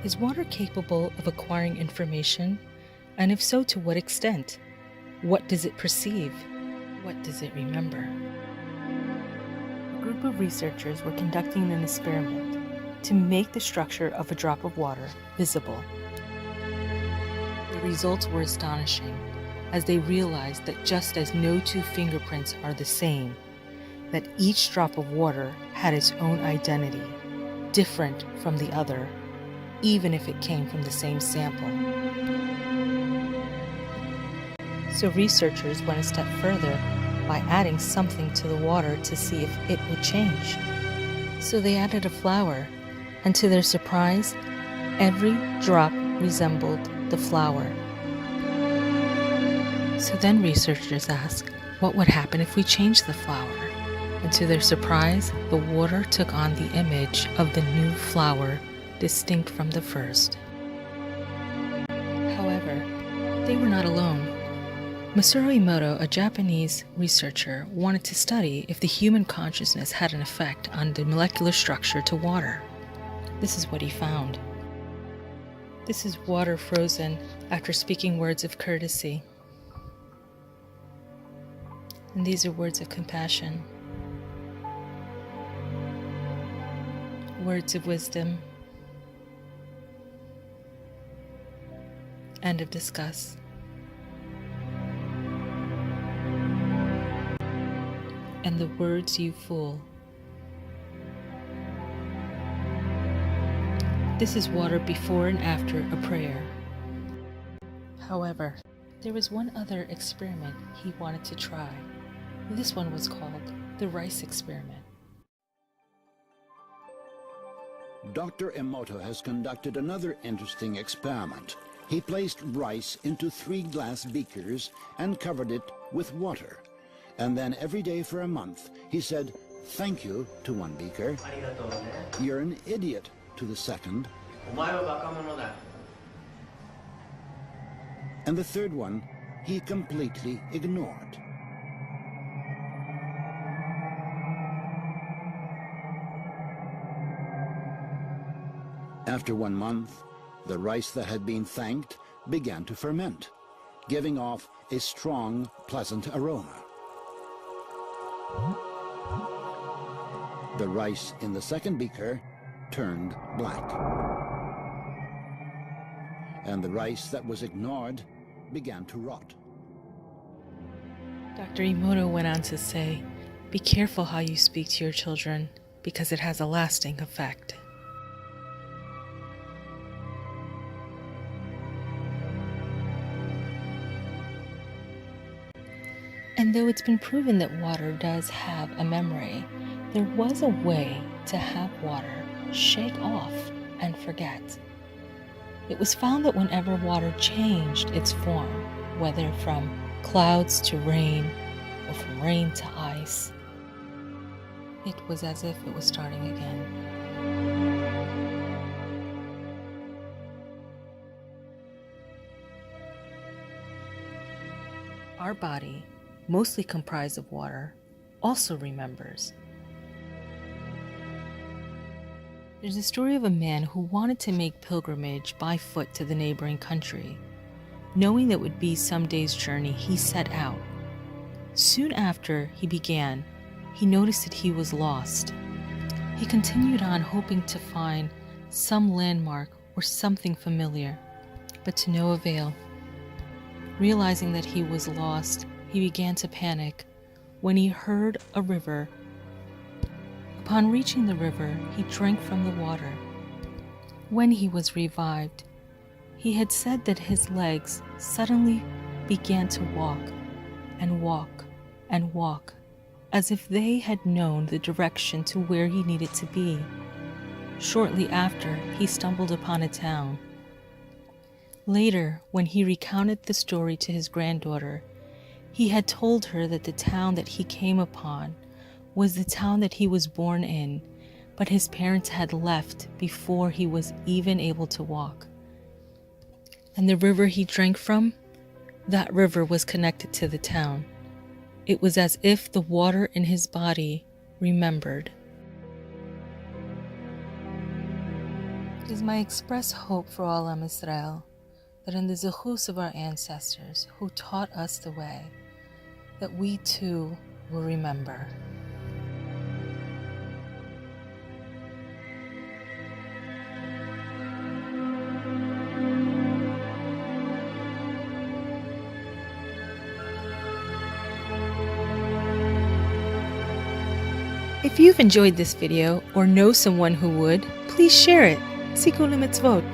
Is water capable of acquiring information? And if so, to what extent? What does it perceive? What does it remember? A group of researchers were conducting an experiment to make the structure of a drop of water visible. The results were astonishing, as they realized that just as no two fingerprints are the same, that each drop of water had its own identity, different from the other, even if it came from the same sample. So researchers went a step further by adding something to the water to see if it would change. So they added a flower, and to their surprise, every drop resembled the flower. So then researchers asked, what would happen if we changed the flower? And to their surprise, the water took on the image of the new flower, distinct from the first. However, they were not alone. Masaru Emoto, a Japanese researcher, wanted to study if the human consciousness had an effect on the molecular structure to water. This is what he found. This is water frozen after speaking words of courtesy. And these are words of compassion, words of wisdom, and of disgust. And the words, you fool. This is water before and after a prayer. However, there was one other experiment he wanted to try. This one was called the rice experiment. Dr. Emoto has conducted another interesting experiment. He placed rice into 3 glass beakers and covered it with water. And then every day for a month, he said, "Thank you" to one beaker, "You're an idiot" to the second, and the third one he completely ignored. After 1 month, the rice that had been thanked began to ferment, giving off a strong, pleasant aroma. The rice in the second beaker turned black, and the rice that was ignored began to rot. Dr. Emoto went on to say, be careful how you speak to your children, because it has a lasting effect. And though it's been proven that water does have a memory, there was a way to have water shake off and forget. It was found that whenever water changed its form, whether from clouds to rain or from rain to ice, it was as if it was starting again. Our body, mostly comprised of water, also remembers. There's a story of a man who wanted to make pilgrimage by foot to the neighboring country. Knowing that it would be some day's journey, he set out. Soon after he began, he noticed that he was lost. He continued on, hoping to find some landmark or something familiar, but to no avail. Realizing that he was lost, he began to panic when he heard a river. Upon reaching the river, he drank from the water. When he was revived, he had said that his legs suddenly began to walk and walk and walk, as if they had known the direction to where he needed to be. Shortly after, he stumbled upon a town. Later, when he recounted the story to his granddaughter, he had told her that the town that he came upon was the town that he was born in, but his parents had left before he was even able to walk. And the river he drank from, that river was connected to the town. It was as if the water in his body remembered. It is my express hope for all Am Israel that in the zechus of our ancestors who taught us the way, that we too will remember. If you've enjoyed this video or know someone who would, please share it. Sikul Mitzvot.